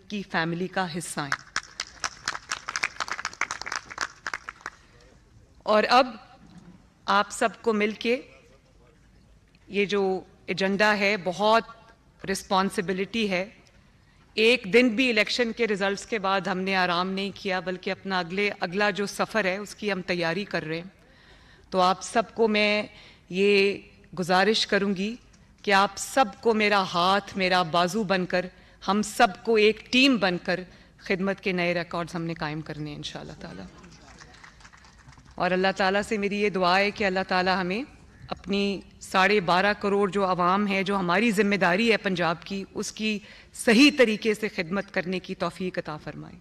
کی فیملی کا حصہ ہیں. اور اب آپ سب کو مل کے یہ جو ایجنڈا ہے بہت رسپانسبلٹی ہے. ایک دن بھی الیکشن کے ریزلٹس کے بعد ہم نے آرام نہیں کیا بلکہ اپنا اگلا جو سفر ہے اس کی ہم تیاری کر رہے ہیں. تو آپ سب کو میں یہ گزارش کروں گی کہ آپ سب کو میرا ہاتھ میرا بازو بن کر ہم سب کو ایک ٹیم بن کر خدمت کے نئے ریکارڈز ہم نے قائم کرنے ہیں انشاءاللہ تعالیٰ. اور اللہ تعالیٰ سے میری یہ دعا ہے کہ اللہ تعالیٰ ہمیں اپنی 12.5 کروڑ جو عوام ہے جو ہماری ذمہ داری ہے پنجاب کی اس کی صحیح طریقے سے خدمت کرنے کی توفیق عطا فرمائے.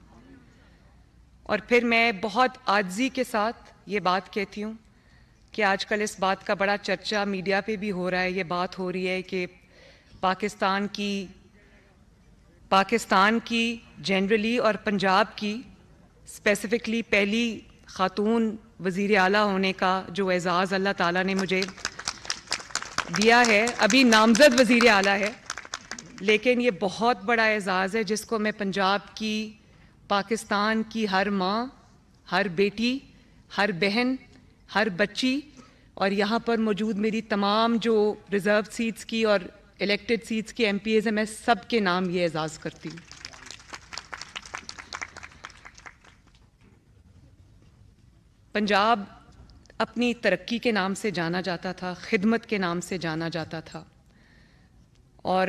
اور پھر میں بہت عاجزی کے ساتھ یہ بات کہتی ہوں کہ آج کل اس بات کا بڑا چرچا میڈیا پہ بھی ہو رہا ہے. یہ بات ہو رہی ہے کہ پاکستان کی جنرلی اور پنجاب کی اسپیسیفکلی پہلی خاتون وزیر اعلیٰ ہونے کا جو اعزاز اللہ تعالیٰ نے مجھے دیا ہے. ابھی نامزد وزیر اعلیٰ ہے لیکن یہ بہت بڑا اعزاز ہے جس کو میں پنجاب کی پاکستان کی ہر ماں ہر بیٹی ہر بہن ہر بچی اور یہاں پر موجود میری تمام جو ریزرو سیٹس کی اور الیکٹڈ سیٹس کی ایم پی ایز ہیں میں سب کے نام یہ اعزاز کرتی ہوں. پنجاب اپنی ترقی کے نام سے جانا جاتا تھا, خدمت کے نام سے جانا جاتا تھا. اور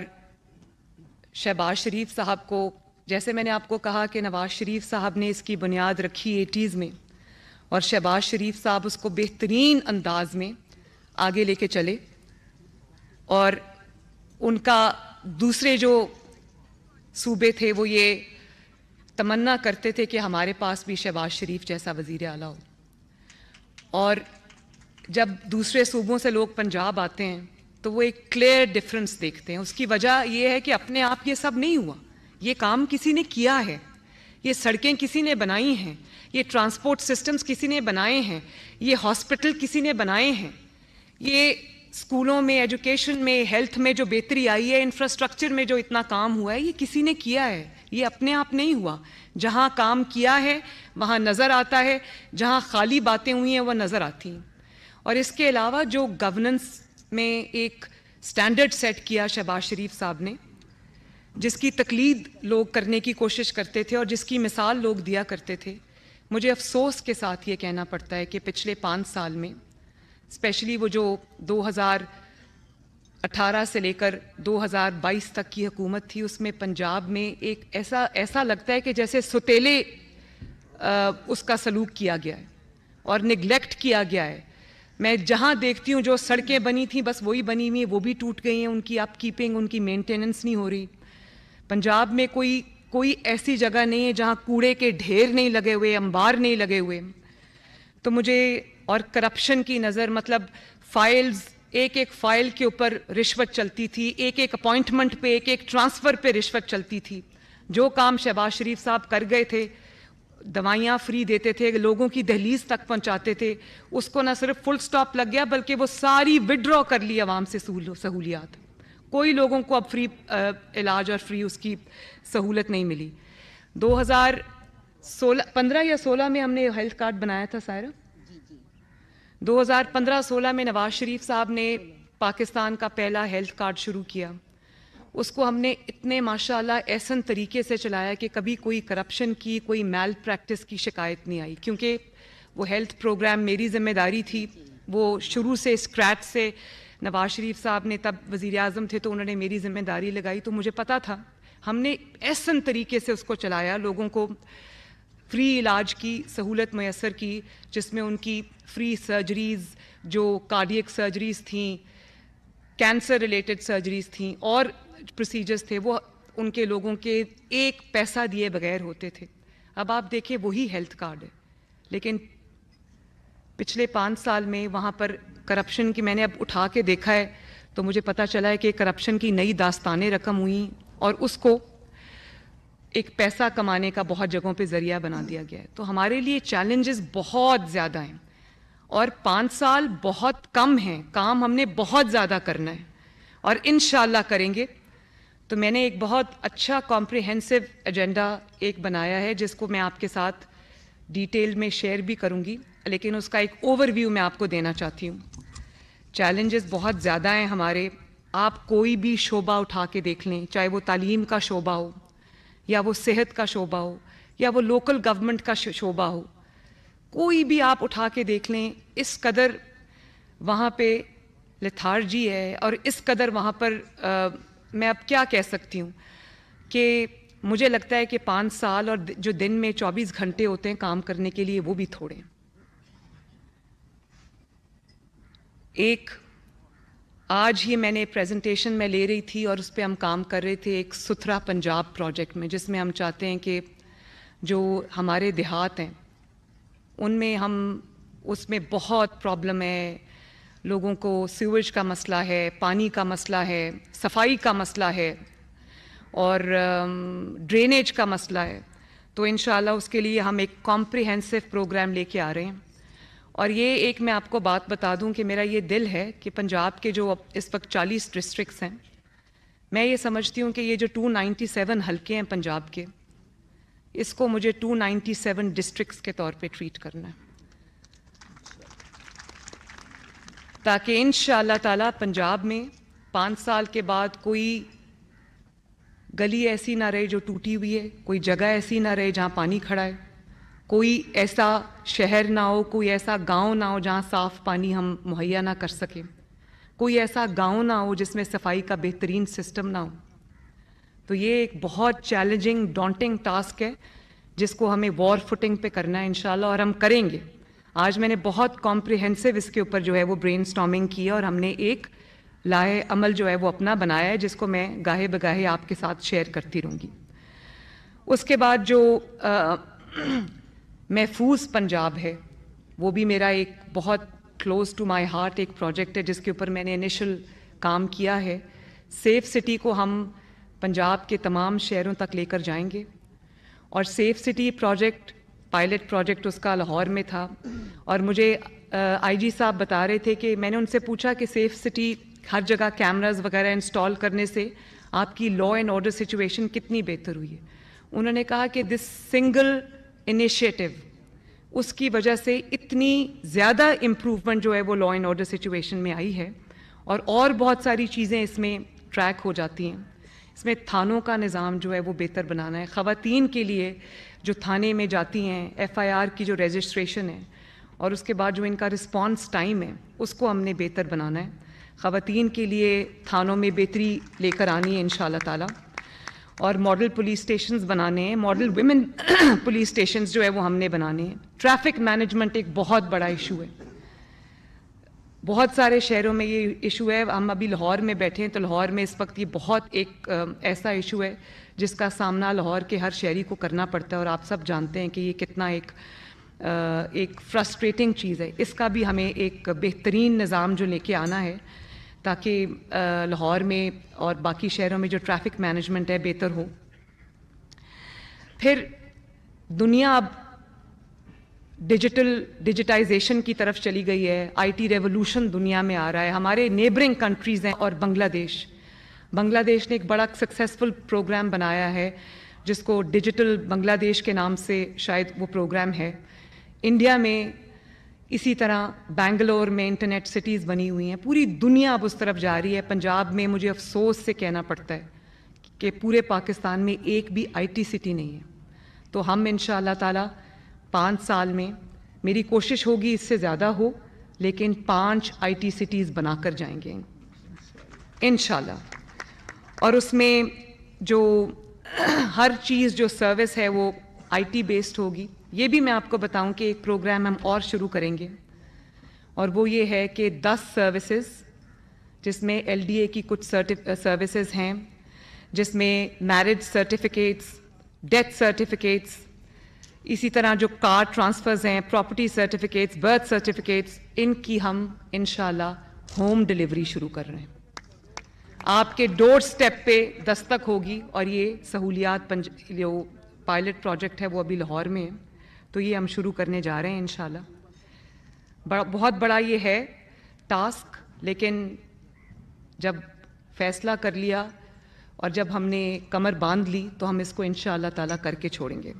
شہباز شریف صاحب کو, جیسے میں نے آپ کو کہا کہ نواز شریف صاحب نے اس کی بنیاد رکھی 80s میں اور شہباز شریف صاحب اس کو بہترین انداز میں آگے لے کے چلے. اور ان کا دوسرے جو صوبے تھے وہ یہ تمنا کرتے تھے کہ ہمارے پاس بھی شہباز شریف جیسا وزیر اعلیٰ ہو. اور جب دوسرے صوبوں سے لوگ پنجاب آتے ہیں تو وہ ایک کلیئر ڈفرنس دیکھتے ہیں. اس کی وجہ یہ ہے کہ اپنے آپ یہ سب نہیں ہوا, یہ کام کسی نے کیا ہے, یہ سڑکیں کسی نے بنائی ہیں, یہ ٹرانسپورٹ سسٹمز کسی نے بنائے ہیں, یہ ہاسپٹل کسی نے بنائے ہیں, یہ اسکولوں میں ایجوکیشن میں ہیلتھ میں جو بہتری آئی ہے, انفراسٹرکچر میں جو اتنا کام ہوا ہے, یہ کسی نے کیا ہے, یہ اپنے آپ نہیں ہوا. جہاں کام کیا ہے وہاں نظر آتا ہے, جہاں خالی باتیں ہوئی ہیں وہ نظر آتی ہیں. اور اس کے علاوہ جو گورننس میں ایک سٹینڈرڈ سیٹ کیا شہباز شریف صاحب نے, جس کی تقلید لوگ کرنے کی کوشش کرتے تھے اور جس کی مثال لوگ دیا کرتے تھے, مجھے افسوس کے ساتھ یہ کہنا پڑتا ہے کہ پچھلے 5 سال میں اسپیشلی وہ جو 2018 سے لے کر 2022 تک کی حکومت تھی, اس میں پنجاب میں ایک ایسا لگتا ہے کہ جیسے ستیلے اس کا سلوک کیا گیا ہے اور نگلیکٹ کیا گیا ہے. میں جہاں دیکھتی ہوں جو سڑکیں بنی تھیں بس وہی بنی ہوئی ہیں, وہ بھی ٹوٹ گئی ہیں, ان کی اپ کیپنگ ان کی مینٹیننس نہیں ہو رہی. پنجاب میں کوئی ایسی جگہ نہیں ہے جہاں کوڑے کے ڈھیر نہیں لگے ہوئے, انبار نہیں لگے ہوئے. تو مجھے اور کرپشن کی نظر, مطلب فائلز, ایک فائل کے اوپر رشوت چلتی تھی, ایک اپوائنٹمنٹ پہ ایک ٹرانسفر پہ رشوت چلتی تھی. جو کام شہباز شریف صاحب کر گئے تھے, دوائیاں فری دیتے تھے, لوگوں کی دہلیز تک پہنچاتے تھے, اس کو نہ صرف فل سٹاپ لگ گیا بلکہ وہ ساری وڈرا کر لی عوام سے سہولیات. کوئی لوگوں کو اب فری علاج اور فری اس کی سہولت نہیں ملی. 2015 یا 16 میں ہم نے ہیلتھ کارڈ بنایا تھا سائرہ. 2015-16 میں نواز شریف صاحب نے پاکستان کا پہلا ہیلتھ کارڈ شروع کیا. اس کو ہم نے اتنے ماشاءاللہ احسن طریقے سے چلایا کہ کبھی کوئی کرپشن کی, کوئی میل پریکٹس کی شکایت نہیں آئی, کیونکہ وہ ہیلتھ پروگرام میری ذمہ داری تھی. وہ شروع سے اسکریچ سے نواز شریف صاحب نے تب وزیر اعظم تھے تو انہوں نے میری ذمہ داری لگائی, تو مجھے پتا تھا. ہم نے احسن طریقے سے اس کو چلایا, لوگوں کو فری علاج کی سہولت میسر کی, جس میں ان کی فری سرجریز, جو کارڈیک سرجریز تھیں, کینسر ریلیٹڈ سرجریز تھیں اور پروسیجرز تھے, وہ ان کے لوگوں کے ایک پیسہ دیے بغیر ہوتے تھے. اب آپ دیکھیں وہی ہیلتھ کارڈ ہے, لیکن پچھلے 5 سال میں وہاں پر کرپشن کی میں نے اب اٹھا کے دیکھا ہے تو مجھے پتہ چلا ہے کہ کرپشن کی نئی داستانیں رقم ہوئیں اور اس کو ایک پیسہ کمانے کا بہت جگہوں پہ ذریعہ بنا دیا گیا ہے. تو ہمارے لیے چیلنجز بہت زیادہ ہیں اور 5 سال بہت کم ہیں, کام ہم نے بہت زیادہ کرنا ہے اور انشاءاللہ کریں گے. تو میں نے ایک بہت اچھا کمپریہنسو ایجنڈا ایک بنایا ہے جس کو میں آپ کے ساتھ ڈیٹیل میں شیئر بھی کروں گی، لیکن اس کا ایک اوور ویو میں آپ کو دینا چاہتی ہوں۔ چیلنجز بہت زیادہ ہیں ہمارے، آپ کوئی بھی شعبہ اٹھا کے دیکھ لیں، چاہے وہ تعلیم کا شعبہ ہو یا وہ صحت کا شعبہ ہو یا وہ لوکل گورنمنٹ کا شعبہ ہو، کوئی بھی آپ اٹھا کے دیکھ لیں، اس قدر وہاں پہ لیتھارجی ہے اور اس قدر وہاں پر میں اب کیا کہہ سکتی ہوں کہ مجھے لگتا ہے کہ 5 سال اور جو دن میں 24 گھنٹے ہوتے ہیں کام کرنے کے لیے وہ بھی تھوڑے ہیں۔ ایک آج ہی میں نے پریزنٹیشن میں لے رہی تھی اور اس پہ ہم کام کر رہے تھے ایک ستھرا پنجاب پروجیکٹ میں، جس میں ہم چاہتے ہیں کہ جو ہمارے دیہات ہیں ان میں اس میں بہت پرابلم ہے، لوگوں کو سیویج کا مسئلہ ہے، پانی کا مسئلہ ہے، صفائی کا مسئلہ ہے اور ڈرینیج کا مسئلہ ہے۔ تو انشاءاللہ اس کے لیے ہم ایک کمپریہنسو پروگرام لے کے آ رہے ہیں۔ اور یہ ایک میں آپ کو بات بتا دوں کہ میرا یہ دل ہے کہ پنجاب کے جو اس وقت 40 ڈسٹرکٹس ہیں، میں یہ سمجھتی ہوں کہ یہ جو 297 حلقے ہیں پنجاب کے، اس کو مجھے 297 ڈسٹرکٹس کے طور پہ ٹریٹ کرنا ہے، تاکہ انشاءاللہ تعالیٰ پنجاب میں 5 سال کے بعد کوئی گلی ایسی نہ رہے جو ٹوٹی ہوئی ہے، کوئی جگہ ایسی نہ رہے جہاں پانی کھڑا ہے، کوئی ایسا شہر نہ ہو، کوئی ایسا گاؤں نہ ہو جہاں صاف پانی ہم مہیا نہ کر سکیں، کوئی ایسا گاؤں نہ ہو جس میں صفائی کا بہترین سسٹم نہ ہو۔ تو یہ ایک بہت چیلنجنگ ڈانٹنگ ٹاسک ہے جس کو ہمیں وار فوٹنگ پہ کرنا ہے انشاءاللہ، اور ہم کریں گے۔ آج میں نے بہت کمپریہنسو اس کے اوپر جو ہے وہ برین سٹارمنگ کی ہے اور ہم نے ایک لائحہ عمل جو ہے وہ اپنا بنایا ہے جس کو میں گاہے بگاہے آپ کے ساتھ شیئر کرتی رہوں گی۔ اس کے بعد جو محفوظ پنجاب ہے وہ بھی میرا ایک بہت کلوز ٹو مائی ہارٹ ایک پروجیکٹ ہے جس کے اوپر میں نے انیشل کام کیا ہے۔ سیف سٹی کو ہم پنجاب کے تمام شہروں تک لے کر جائیں گے، اور safe city project pilot project اس کا لاہور میں تھا، اور مجھے آئی جی صاحب بتا رہے تھے کہ میں نے ان سے پوچھا کہ سیف سٹی ہر جگہ کیمراز وغیرہ انسٹال کرنے سے آپ کی لا اینڈ آرڈر سچویشن کتنی بہتر ہوئی ہے۔ انہوں نے کہا کہ دس سنگل انیشیٹو، اس کی وجہ سے اتنی زیادہ امپروومنٹ جو ہے وہ لا اینڈ آرڈر سچویشن میں آئی ہے، اور بہت ساری چیزیں اس میں ٹریک ہو جاتی ہیں۔ اس میں تھانوں کا نظام جو ہے وہ بہتر بنانا ہے، خواتین کے لیے جو تھانے میں جاتی ہیں ایف آئی آر کی جو رجسٹریشن ہے اور اس کے بعد جو ان کا رسپانس ٹائم ہے اس کو ہم نے بہتر بنانا ہے، خواتین کے لیے تھانوں میں بہتری لے کر آنی ہے انشاءاللہ تعالیٰ، اور ماڈل پولیس اسٹیشنز بنانے ہیں، ماڈل ویمن پولیس اسٹیشنز جو ہے وہ ہم نے بنانے ہیں۔ ٹریفک مینجمنٹ ایک بہت بڑا ایشو ہے، بہت سارے شہروں میں یہ ایشو ہے۔ ہم ابھی لاہور میں بیٹھے ہیں تو لاہور میں اس وقت یہ بہت ایک ایسا ایشو ہے جس کا سامنا لاہور کے ہر شہری کو کرنا پڑتا ہے، اور آپ سب جانتے ہیں کہ یہ کتنا ایک فرسٹریٹنگ چیز ہے۔ اس کا بھی ہمیں ایک بہترین نظام جو لے کے آنا ہے تاکہ لاہور میں اور باقی شہروں میں جو ٹریفک مینجمنٹ ہے بہتر ہو۔ پھر دنیا اب ڈیجیٹائزیشن کی طرف چلی گئی ہے، آئی ٹی ریولوشن دنیا میں آ رہا ہے۔ ہمارے نیبرنگ کنٹریز ہیں، اور بنگلہ دیش نے ایک بڑا سکسیسفل پروگرام بنایا ہے جس کو ڈیجیٹل بنگلہ دیش کے نام سے شاید وہ پروگرام ہے۔ انڈیا میں اسی طرح بنگلور میں انٹرنیٹ سٹیز بنی ہوئی ہیں، پوری دنیا اب اس طرف جا رہی ہے۔ پنجاب میں مجھے افسوس سے کہنا پڑتا ہے کہ پورے پاکستان میں ایک بھی آئی ٹی سٹی نہیں ہے۔ تو ہم انشاءاللہ تعالیٰ 5 سال میں، میری کوشش ہوگی اس سے زیادہ ہو، لیکن 5 آئی ٹی سٹیز بنا کر جائیں گے انشاءاللہ، اور اس میں جو ہر چیز جو سروس ہے وہ آئی ٹی بیسڈ ہوگی۔ یہ بھی میں آپ کو بتاؤں کہ ایک پروگرام ہم اور شروع کریں گے، اور وہ یہ ہے کہ 10 سروسز جس میں ایل ڈی اے کی کچھ سروسز ہیں، جس میں میرج سرٹیفکیٹس، ڈیتھ سرٹیفکیٹس، اسی طرح جو کار ٹرانسفرز ہیں، پراپرٹی سرٹیفکیٹس، برتھ سرٹیفکیٹس، ان کی ہم انشاءاللہ ہوم ڈلیوری شروع کر رہے ہیں۔ آپ کے ڈور سٹیپ پہ دستک ہوگی، اور یہ سہولیات جو پائلٹ پروجیکٹ ہے وہ ابھی لاہور میں ہے، تو یہ ہم شروع کرنے جا رہے ہیں انشاءاللہ۔ بہت بڑا یہ ہے ٹاسک، لیکن جب فیصلہ کر لیا اور جب ہم نے کمر باندھ لی تو ہم اس کو انشاءاللہ تعالیٰ کر کے چھوڑیں گے.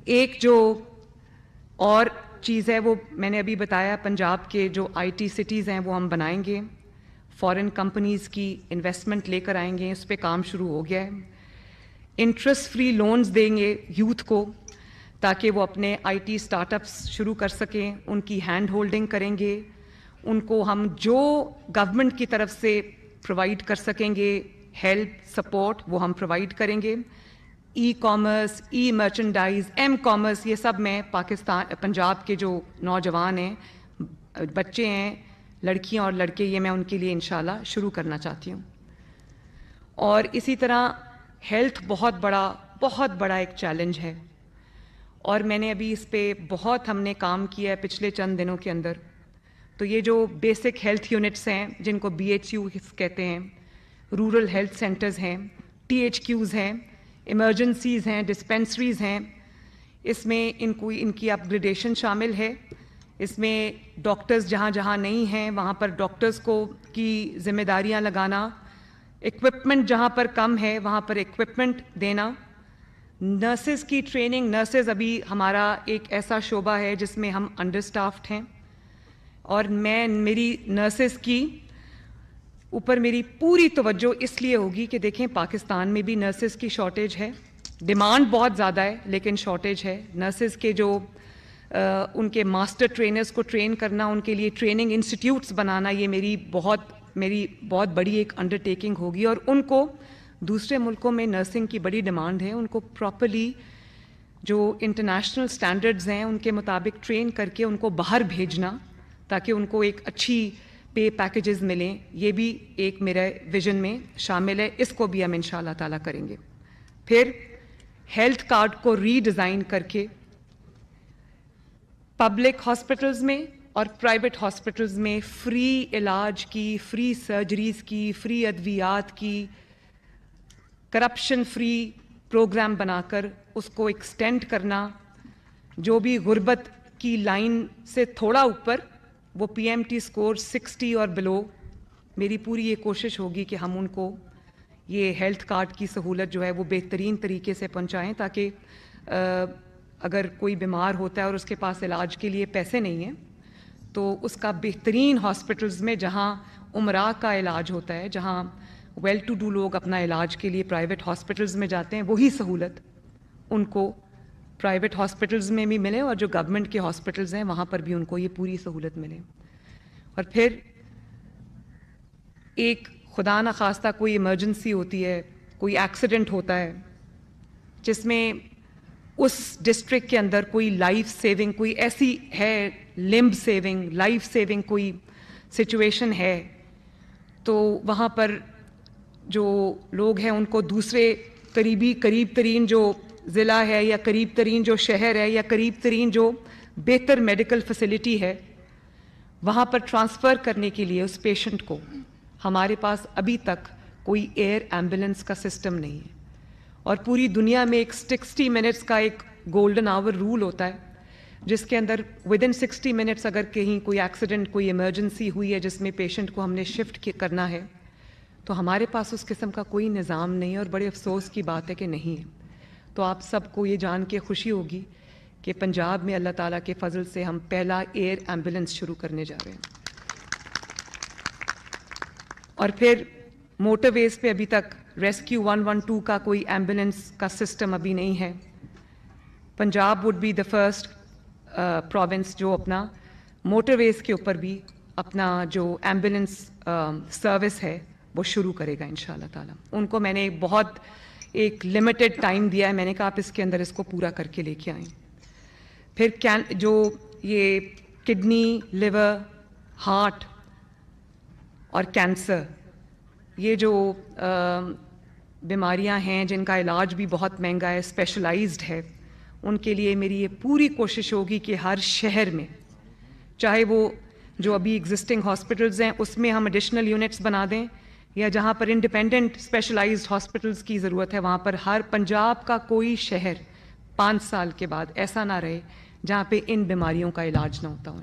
ایک جو اور چیز ہے وہ میں نے ابھی بتایا, پنجاب کے جو آئی ٹی سٹیز ہیں وہ ہم بنائیں گے, فارن کمپنیز کی انویسٹمنٹ لے کر آئیں گے, اس پہ کام شروع ہو گیا ہے. انٹرسٹ فری لونز دیں گے یوتھ کو تاکہ وہ اپنے آئی ٹی اسٹارٹ اپس شروع کر سکیں, ان کی ہینڈ ہولڈنگ کریں گے, ان کو ہم جو گورنمنٹ کی طرف سے پرووائڈ کر سکیں گے ہیلپ سپورٹ وہ ہم پرووائڈ کریں گے. ای کامرس, ای مرچنڈائز, ایم کامرس, یہ سب میں پنجاب کے جو نوجوان ہیں, بچے ہیں, لڑکیاں اور لڑکے, یہ میں ان کے لیے انشاءاللہ شروع کرنا چاہتی ہوں. اور اسی طرح ہیلتھ بہت بڑا ایک چیلنج ہے, اور میں نے ابھی اس پہ بہت ہم نے کام کیا ہے پچھلے چند دنوں کے اندر. تو یہ جو بیسک ہیلتھ یونٹس ہیں جن کو BHU کہتے ہیں, رورل ہیلتھ سینٹرز ہیں, THQs ہیں, ایمرجنسیز ہیں, ڈسپینسریز ہیں, اس میں ان کی اپ گریڈیشن شامل ہے. اس میں ڈاکٹرز جہاں جہاں نہیں ہیں وہاں پر ڈاکٹرز کو کی ذمہ داریاں لگانا, ایکوپمنٹ جہاں پر کم ہے وہاں پر ایکوپمنٹ دینا, نرسز کی ٹریننگ. نرسز ابھی ہمارا ایک ایسا شعبہ ہے جس میں ہم انڈر اسٹافڈ ہیں, اور میری نرسز کی اوپر میری پوری توجہ اس لیے ہوگی کہ دیکھیں پاکستان میں بھی نرسز کی شارٹیج ہے, ڈیمانڈ بہت زیادہ ہے لیکن شارٹیج ہے. نرسز کے جو ان کے ماسٹر ٹرینرز کو ٹرین کرنا, ان کے لیے ٹریننگ انسٹیٹیوٹس بنانا, یہ میری بہت بڑی ایک انڈرٹیکنگ ہوگی. اور ان کو دوسرے ملکوں میں نرسنگ کی بڑی ڈیمانڈ ہے, ان کو پراپرلی جو انٹرنیشنل سٹینڈرڈز ہیں ان کے مطابق ٹرین کر کے ان کو باہر بھیجنا تاکہ ان کو ایک اچھی پے پیکیجز ملیں. یہ بھی ایک میرے ویژن میں شامل ہے, اس کو بھی ہم انشاءاللہ تعالیٰ کریں گے. پھر ہیلتھ کارڈ کو ری ڈیزائن کر کے پبلک ہاسپٹلز میں اور پرائیویٹ ہاسپٹلز میں فری علاج کی, فری سرجریز کی, فری ادویات کی, کرپشن فری پروگرام بنا کر اس کو ایکسٹینڈ کرنا. جو بھی غربت کی لائن سے تھوڑا اوپر, وہ PMT اسکور 60 اور بلو, میری پوری یہ کوشش ہوگی کہ ہم ان کو یہ ہیلتھ کارڈ کی سہولت جو ہے وہ بہترین طریقے سے پہنچائیں تاکہ اگر کوئی بیمار ہوتا ہے اور اس کے پاس علاج کے لیے پیسے نہیں ہیں تو اس کا بہترین ہاسپٹلز میں جہاں امراء کا علاج ہوتا ہے, جہاں ویل ٹو ڈو لوگ اپنا علاج کے لیے پرائیویٹ ہاسپٹلز میں جاتے ہیں, وہی سہولت ان کو پرائیویٹ ہاسپٹلز میں بھی ملے اور جو گورنمنٹ کے ہاسپٹلز ہیں وہاں پر بھی ان کو یہ پوری سہولت ملے. اور پھر ایک خدا نخواستہ کوئی ایمرجنسی ہوتی ہے, کوئی ایکسیڈنٹ ہوتا ہے جس میں اس ڈسٹرکٹ کے اندر کوئی لائف سیونگ, کوئی ایسی ہے لمب سیونگ, لائف سیونگ کوئی سچویشن ہے, تو وہاں پر جو لوگ ہیں ان کو دوسرے قریب ترین جو ضلع ہے یا قریب ترین جو شہر ہے یا قریب ترین جو بہتر میڈیکل فیسلٹی ہے وہاں پر ٹرانسفر کرنے کے لیے اس پیشنٹ کو ہمارے پاس ابھی تک کوئی ایئر ایمبولینس کا سسٹم نہیں ہے. اور پوری دنیا میں ایک 60 منٹس کا ایک گولڈن آور رول ہوتا ہے جس کے اندر ودن 60 منٹس اگر کہیں کوئی ایکسیڈنٹ, کوئی ایمرجنسی ہوئی ہے جس میں پیشنٹ کو ہم نے شفٹ کرنا ہے, تو ہمارے پاس اس قسم کا کوئی نظام نہیں ہے, اور بڑے افسوس کی بات ہے کہ نہیں ہے. تو آپ سب کو یہ جان کے خوشی ہوگی کہ پنجاب میں اللہ تعالیٰ کے فضل سے ہم پہلا ایئر ایمبولینس شروع کرنے جا رہے ہیں. اور پھر موٹر ویز پہ ابھی تک ریسکیو 112 کا کوئی ایمبولینس کا سسٹم ابھی نہیں ہے. Punjab would be the first province جو اپنا موٹر ویز کے اوپر بھی اپنا جو ایمبولینس سروس ہے وہ شروع کرے گا انشاءاللہ تعالیٰ. ان کو میں نے بہت ایک لمیٹڈ ٹائم دیا ہے, میں نے کہا آپ اس کے اندر اس کو پورا کر کے لے کے آئیں. پھر جو یہ کڈنی, لیور, ہارٹ اور کینسر, یہ جو بیماریاں ہیں جن کا علاج بھی بہت مہنگا ہے, اسپیشلائزڈ ہے, ان کے لیے میری یہ پوری کوشش ہوگی کہ ہر شہر میں, چاہے وہ جو ابھی ایگزسٹنگ ہاسپٹلز ہیں اس میں ہم ایڈیشنل یونٹس بنا دیں, یا جہاں پر انڈیپینڈنٹ اسپیشلائزڈ ہاسپٹلز کی ضرورت ہے وہاں پر ہر پنجاب کا کوئی شہر 5 سال کے بعد ایسا نہ رہے جہاں پہ ان بیماریوں کا علاج نہ ہوتا ہو,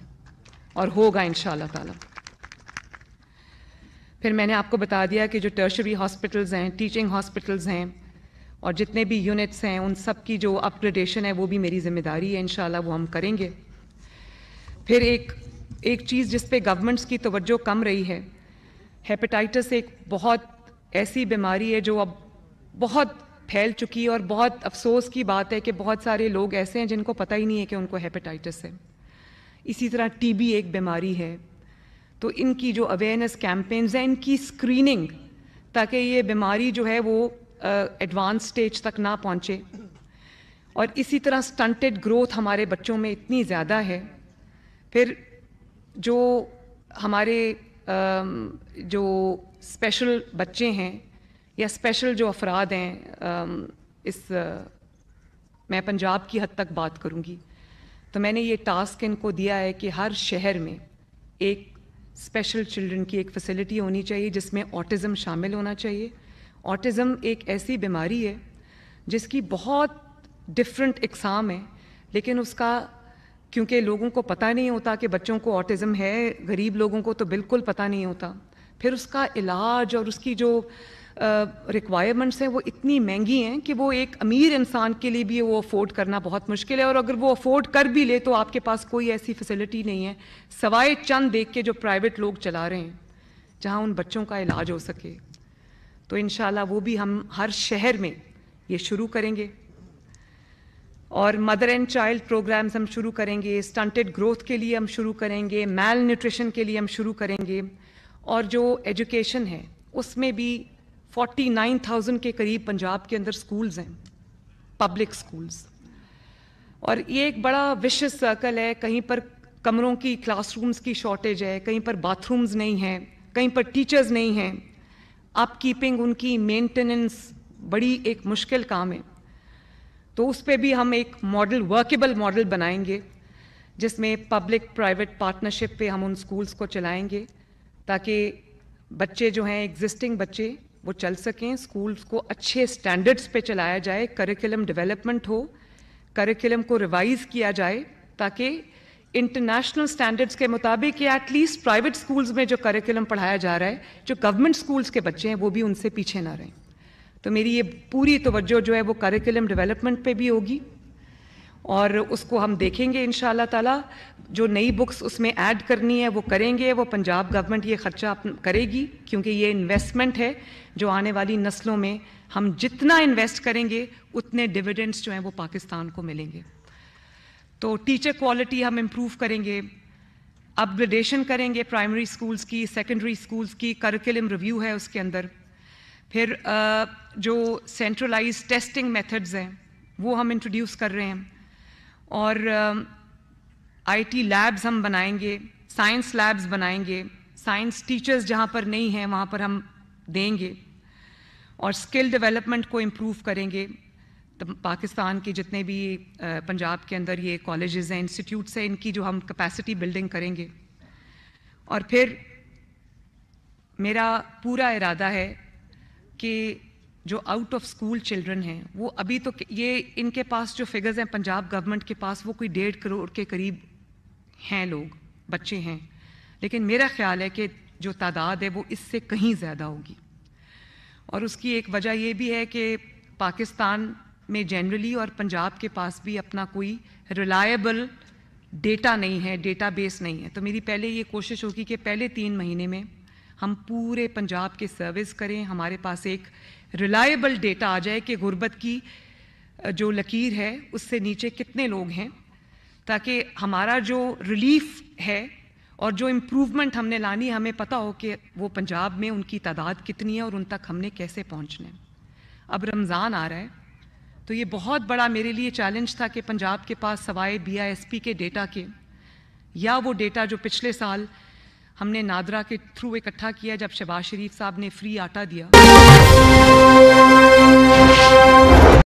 اور ہوگا انشاءاللہ تعالیٰ. پھر میں نے آپ کو بتا دیا کہ جو ٹرشری ہاسپٹلز ہیں، ٹیچنگ ہاسپٹلز ہیں اور جتنے بھی یونٹس ہیں ان سب کی جو اپ گریڈیشن ہے وہ بھی میری ذمہ داری ہے، انشاءاللہ وہ ہم کریں گے۔ پھر ایک چیز جس پہ گورنمنٹس کی توجہ کم رہی ہے، ہیپیٹائٹس ایک بہت ایسی بیماری ہے جو اب بہت پھیل چکی ہے، اور بہت افسوس کی بات ہے کہ بہت سارے لوگ ایسے ہیں جن کو پتہ ہی نہیں ہے کہ ان کو ہیپیٹائٹس ہے۔ اسی طرح ٹی بی ایک بیماری ہے، تو ان کی جو اویئرنیس کیمپینز ہیں، ان کی اسکریننگ، تاکہ یہ بیماری جو ہے وہ ایڈوانس سٹیج تک نہ پہنچے۔ اور اسی طرح سٹنٹڈ گروتھ ہمارے بچوں میں اتنی زیادہ ہے۔ پھر جو ہمارے جو اسپیشل بچے ہیں یا اسپیشل جو افراد ہیں، میں پنجاب کی حد تک بات کروں گی، تو میں نے یہ ٹاسک ان کو دیا ہے کہ ہر شہر میں ایک اسپیشل چلڈرن کی ایک فیسلٹی ہونی چاہیے جس میں آٹزم شامل ہونا چاہیے۔ آٹزم ایک ایسی بیماری ہے جس کی بہت ڈفرینٹ اقسام ہیں، لیکن اس کا کیونکہ لوگوں کو پتہ نہیں ہوتا کہ بچوں کو آٹزم ہے، غریب لوگوں کو تو بالکل پتہ نہیں ہوتا، پھر اس کا علاج اور اس کی جو ریکوائرمنٹس ہیں وہ اتنی مہنگی ہیں کہ وہ ایک امیر انسان کے لیے بھی وہ افورڈ کرنا بہت مشکل ہے، اور اگر وہ افورڈ کر بھی لے تو آپ کے پاس کوئی ایسی فیسلٹی نہیں ہے سوائے چند دیکھ کے جو پرائیویٹ لوگ چلا رہے ہیں جہاں ان بچوں کا علاج ہو سکے۔ تو انشاءاللہ وہ بھی ہم ہر شہر میں یہ شروع کریں گے، اور مدر اینڈ چائلڈ پروگرامز ہم شروع کریں گے، سٹنٹڈ گروتھ کے لیے ہم شروع کریں گے، میل نیوٹریشن کے لیے ہم شروع کریں گے، اور جو ایجوکیشن ہے اس میں بھی 49,000 کے قریب پنجاب کے اندر سکولز ہیں، پبلک سکولز، اور یہ ایک بڑا وشس سرکل ہے۔ کہیں پر کمروں کی، کلاس رومز کی شارٹیج ہے، کہیں پر باتھ رومز نہیں ہیں، کہیں پر ٹیچرز نہیں ہیں، اپ کیپنگ، ان کی مینٹیننس بڑی ایک مشکل کام ہے۔ تو اس پہ بھی ہم ایک ماڈل، ورکیبل ماڈل بنائیں گے جس میں پبلک پرائیویٹ پارٹنرشپ پہ ہم ان سکولز کو چلائیں گے تاکہ بچے جو ہیں ایگزسٹنگ بچے وہ چل سکیں، سکولز کو اچھے سٹینڈرڈز پہ چلایا جائے، کریکولم ڈیولپمنٹ ہو، کریکولم کو ریوائز کیا جائے تاکہ انٹرنیشنل سٹینڈرڈز کے مطابق یا ایٹ لیسٹ پرائیویٹ سکولز میں جو کریکولم پڑھایا جا رہا ہے، جو گورنمنٹ سکولز کے بچے ہیں وہ بھی ان سے پیچھے نہ رہیں۔ تو میری یہ پوری توجہ جو ہے وہ کریکولم ڈیولپمنٹ پہ بھی ہوگی، اور اس کو ہم دیکھیں گے انشاءاللہ تعالیٰ۔ جو نئی بکس اس میں ایڈ کرنی ہے وہ کریں گے، وہ پنجاب گورنمنٹ یہ خرچہ کرے گی، کیونکہ یہ انویسٹمنٹ ہے جو آنے والی نسلوں میں ہم جتنا انویسٹ کریں گے اتنے ڈیویڈنڈس جو ہیں وہ پاکستان کو ملیں گے۔ تو ٹیچر کوالٹی ہم امپروو کریں گے، اپ گریڈیشن کریں گے پرائمری سکولز کی، سیکنڈری سکولز کی، کریکولم ریویو ہے اس کے اندر۔ پھر جو سینٹرلائز ٹیسٹنگ میتھڈز ہیں وہ ہم انٹروڈیوس کر رہے ہیں، اور آئی ٹی لیبز ہم بنائیں گے، سائنس لیبز بنائیں گے، سائنس ٹیچرز جہاں پر نہیں ہیں وہاں پر ہم دیں گے، اور اسکل ڈیولپمنٹ کو امپروو کریں گے۔ پاکستان کے جتنے بھی پنجاب کے اندر یہ کالجز ہیں، انسٹیٹیوٹس ہیں، ان کی جو ہم کیپیسٹی بلڈنگ کریں گے۔ اور پھر میرا پورا ارادہ ہے کہ جو آؤٹ آف اسکول چلڈرن ہیں وہ ابھی تو یہ ان کے پاس جو فگرز ہیں پنجاب گورنمنٹ کے پاس وہ کوئی 1.5 کروڑ کے قریب ہیں، لوگ بچے ہیں، لیکن میرا خیال ہے کہ جو تعداد ہے وہ اس سے کہیں زیادہ ہوگی، اور اس کی ایک وجہ یہ بھی ہے کہ پاکستان میں جنرلی اور پنجاب کے پاس بھی اپنا کوئی ریلائبل ڈیٹا نہیں ہے، ڈیٹا بیس نہیں ہے۔ تو میری پہلے یہ کوشش ہوگی کہ پہلے 3 مہینے میں ہم پورے پنجاب کے سروس کریں، ہمارے پاس ایک ریلائبل ڈیٹا آ جائے کہ غربت کی جو لکیر ہے اس سے نیچے کتنے لوگ ہیں، تاکہ ہمارا جو ریلیف ہے اور جو امپروومنٹ ہم نے لانی ہے ہمیں پتہ ہو کہ وہ پنجاب میں ان کی تعداد کتنی ہے اور ان تک ہم نے کیسے پہنچنا ہے۔ اب رمضان آ رہا ہے تو یہ بہت بڑا میرے لیے چیلنج تھا کہ پنجاب کے پاس سوائے BISP کے ڈیٹا کے، یا وہ ڈیٹا جو پچھلے سال ہم نے نادرا کے تھرو اکٹھا کیا جب شہباز شریف صاحب نے فری آٹا دیا،